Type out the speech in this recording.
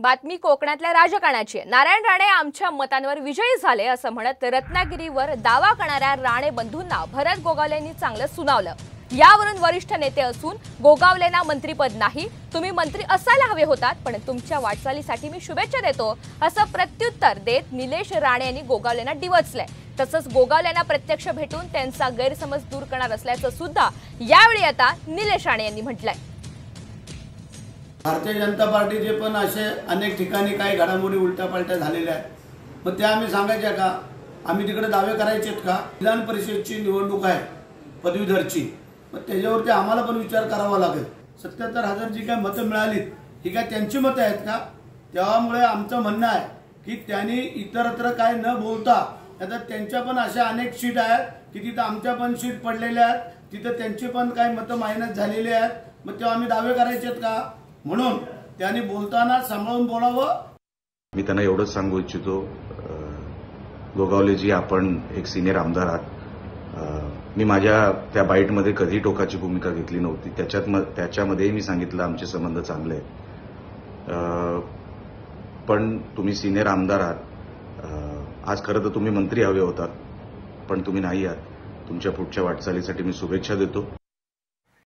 बातमी कोकणातल्या राजकारणाची। नारायण राणे आमच्या मतांवर विजयी झाले असं म्हणत रत्नागिरीवर दावा करणाऱ्या राणे बंधूंना भरत गोगावलेंनी चांगलं सुनावलं। यावरून वरिष्ठ नेते असून गोगावलेंना मंत्रीपद नाही, तुम्ही मंत्री असायला हवे होतात, पण तुमच्या वाटचालीसाठी मी शुभेच्छा देतो असं प्रत्युत्तर देत निलेश राणे यांनी गोगावलेंना डिवचलंय। तसंच गोगावलेंना प्रत्यक्ष भेटून त्यांचा गैरसमज दूर करणार असल्याचं सुद्धा यावेळी आता निलेश राणे यांनी म्हटलंय। भारतीय जनता पार्टीचे पण असे अनेक ठिकाणी काही घडामोडी उलट्यापालट्या झालेल्या आहेत। मग त्या आम्ही सांगायच्या का? आम्ही तिकडे दावे करायचेत का? विधान परिषदेची निवडणूक आहे पदवीधरची, मग त्याच्यावरती आम्हाला पण विचार करावा लागेल। 77,000 जी काही मतं मिळाली ही काय त्यांची मतं आहेत का? त्यामुळे आमचं म्हणणं आहे की त्यांनी इतरत्र काय न बोलता आता त्यांच्या पण अशा अनेक सीट आहेत की तिथं आमच्या पण सीट पडलेल्या आहेत, तिथं त्यांची पण काही मतं मायनस झालेली आहेत। मग तेव्हा आम्ही दावे करायचेत का? म्हणून त्यांनी बोलताना सांभाळून बोलावं। मी त्यांना एवढंच सांगू इच्छितो, गोगावलेजी आपण एक सिनियर आमदार आहात। मी माझ्या त्या बाईटमध्ये कधी टोकाची भूमिका घेतली नव्हती। त्याच्यामध्ये मी सांगितलं आमचे संबंध चांगले आहेत, पण तुम्ही सिनियर आमदार आहात। आज खरं तर तुम्ही मंत्री हवे होतात, पण तुम्ही नाही आहात। तुमच्या पुढच्या वाटचालीसाठी मी शुभेच्छा देतो।